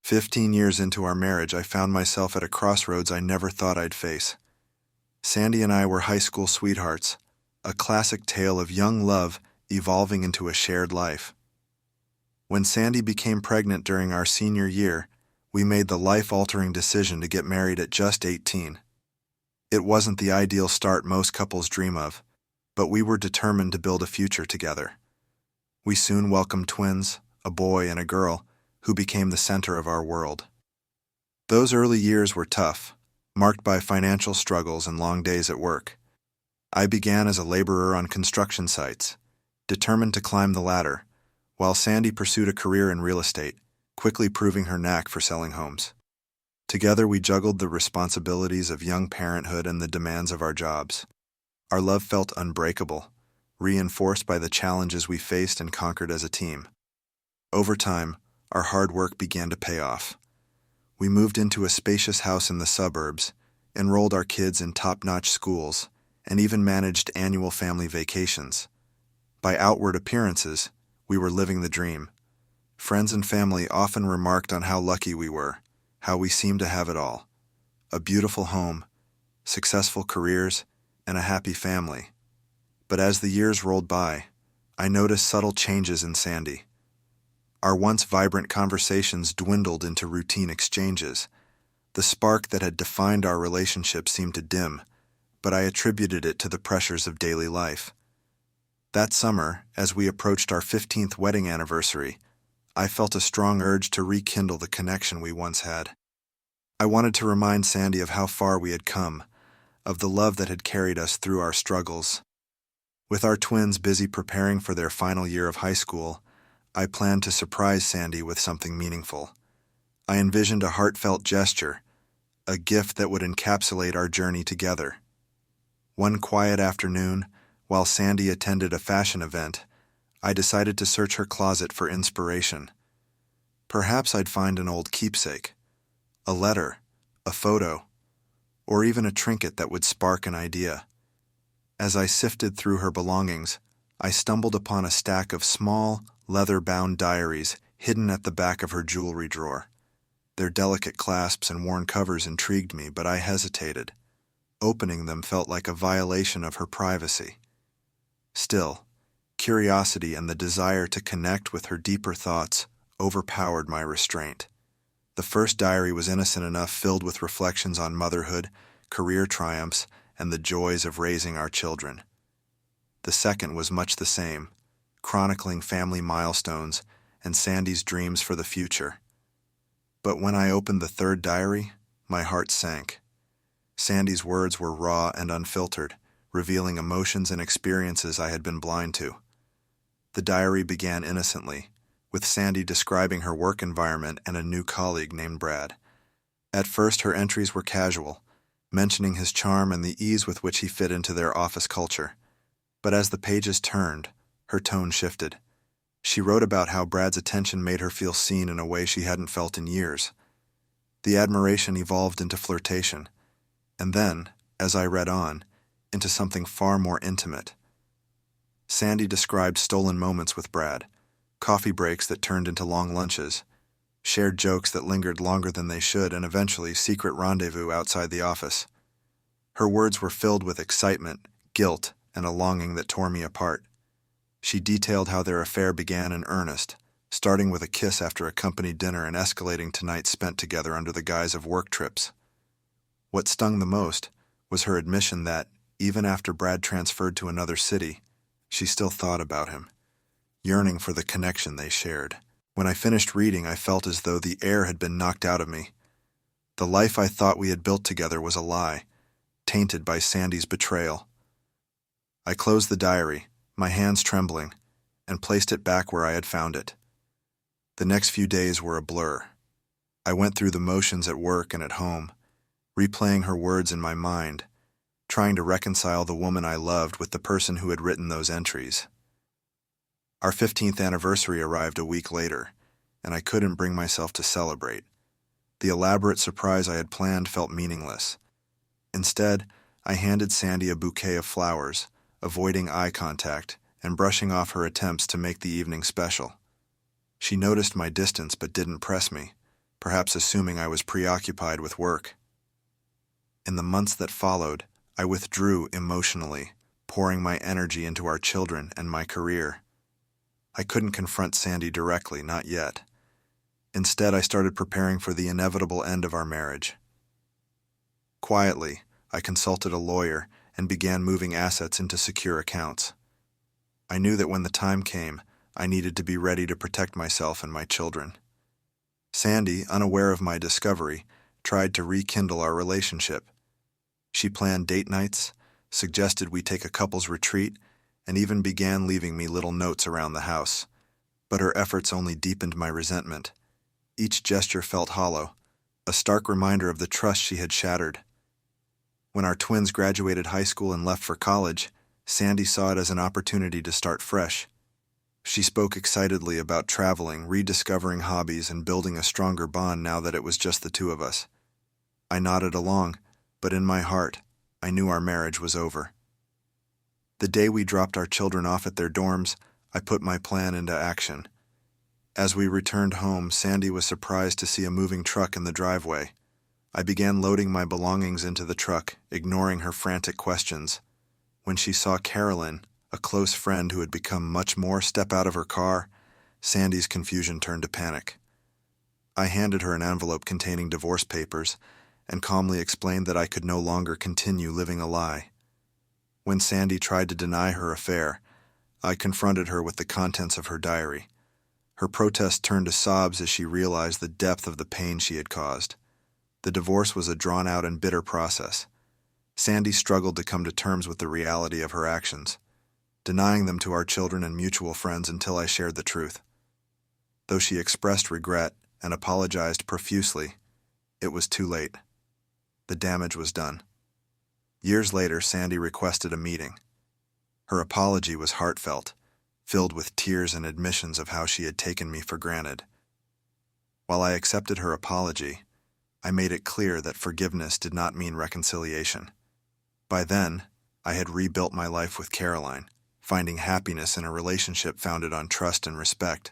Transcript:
15 years into our marriage, I found myself at a crossroads I never thought I'd face. Sandy and I were high school sweethearts, a classic tale of young love evolving into a shared life. When Sandy became pregnant during our senior year, we made the life-altering decision to get married at just 18. It wasn't the ideal start most couples dream of, but we were determined to build a future together. We soon welcomed twins, a boy and a girl, who became the center of our world. Those early years were tough, marked by financial struggles and long days at work. I began as a laborer on construction sites, determined to climb the ladder, while Sandy pursued a career in real estate, quickly proving her knack for selling homes. Together we juggled the responsibilities of young parenthood and the demands of our jobs. Our love felt unbreakable, reinforced by the challenges we faced and conquered as a team. Over time, our hard work began to pay off. We moved into a spacious house in the suburbs, enrolled our kids in top-notch schools, and even managed annual family vacations. By outward appearances, we were living the dream. Friends and family often remarked on how lucky we were, how we seemed to have it all. A beautiful home, successful careers, and a happy family. But as the years rolled by, I noticed subtle changes in Sandy. Our once vibrant conversations dwindled into routine exchanges. The spark that had defined our relationship seemed to dim, but I attributed it to the pressures of daily life. That summer, as we approached our 15th wedding anniversary, I felt a strong urge to rekindle the connection we once had. I wanted to remind Sandy of how far we had come, of the love that had carried us through our struggles. With our twins busy preparing for their final year of high school, I planned to surprise Sandy with something meaningful. I envisioned a heartfelt gesture, a gift that would encapsulate our journey together. One quiet afternoon, while Sandy attended a fashion event, I decided to search her closet for inspiration. Perhaps I'd find an old keepsake, a letter, a photo, or even a trinket that would spark an idea. As I sifted through her belongings, I stumbled upon a stack of small, leather-bound diaries hidden at the back of her jewelry drawer. Their delicate clasps and worn covers intrigued me, but I hesitated. Opening them felt like a violation of her privacy. Still, curiosity and the desire to connect with her deeper thoughts overpowered my restraint. The first diary was innocent enough, filled with reflections on motherhood, career triumphs, and the joys of raising our children. The second was much the same, chronicling family milestones and Sandy's dreams for the future. But when I opened the third diary, my heart sank. Sandy's words were raw and unfiltered, revealing emotions and experiences I had been blind to. The diary began innocently, with Sandy describing her work environment and a new colleague named Brad. At first, her entries were casual, mentioning his charm and the ease with which he fit into their office culture. But as the pages turned, her tone shifted. She wrote about how Brad's attention made her feel seen in a way she hadn't felt in years. The admiration evolved into flirtation, and then, as I read on, into something far more intimate. Sandy described stolen moments with Brad, coffee breaks that turned into long lunches, shared jokes that lingered longer than they should, and eventually secret rendezvous outside the office. Her words were filled with excitement, guilt, and a longing that tore me apart. She detailed how their affair began in earnest, starting with a kiss after a company dinner and escalating to nights spent together under the guise of work trips. What stung the most was her admission that, even after Brad transferred to another city, she still thought about him, yearning for the connection they shared. When I finished reading, I felt as though the air had been knocked out of me. The life I thought we had built together was a lie, tainted by Sandy's betrayal. I closed the diary, my hands trembling, and placed it back where I had found it. The next few days were a blur. I went through the motions at work and at home, replaying her words in my mind, trying to reconcile the woman I loved with the person who had written those entries. Our 15th anniversary arrived a week later, and I couldn't bring myself to celebrate. The elaborate surprise I had planned felt meaningless. Instead, I handed Sandy a bouquet of flowers, avoiding eye contact and brushing off her attempts to make the evening special. She noticed my distance but didn't press me, perhaps assuming I was preoccupied with work. In the months that followed, I withdrew emotionally, pouring my energy into our children and my career. I couldn't confront Sandy directly, not yet. Instead, I started preparing for the inevitable end of our marriage. Quietly, I consulted a lawyer and began moving assets into secure accounts. I knew that when the time came, I needed to be ready to protect myself and my children. Sandy, unaware of my discovery, tried to rekindle our relationship. She planned date nights, suggested we take a couple's retreat, and even began leaving me little notes around the house. But her efforts only deepened my resentment. Each gesture felt hollow, a stark reminder of the trust she had shattered. When our twins graduated high school and left for college, Sandy saw it as an opportunity to start fresh. She spoke excitedly about traveling, rediscovering hobbies, and building a stronger bond now that it was just the two of us. I nodded along, but in my heart, I knew our marriage was over. The day we dropped our children off at their dorms, I put my plan into action. As we returned home, Sandy was surprised to see a moving truck in the driveway. I began loading my belongings into the truck, ignoring her frantic questions. When she saw Carolyn, a close friend who had become much more, step out of her car, Sandy's confusion turned to panic. I handed her an envelope containing divorce papers and calmly explained that I could no longer continue living a lie. When Sandy tried to deny her affair, I confronted her with the contents of her diary. Her protest turned to sobs as she realized the depth of the pain she had caused. The divorce was a drawn-out and bitter process. Sandy struggled to come to terms with the reality of her actions, denying them to our children and mutual friends until I shared the truth. Though she expressed regret and apologized profusely, it was too late. The damage was done. Years later, Sandy requested a meeting. Her apology was heartfelt, filled with tears and admissions of how she had taken me for granted. While I accepted her apology, I made it clear that forgiveness did not mean reconciliation. By then, I had rebuilt my life with Caroline, finding happiness in a relationship founded on trust and respect.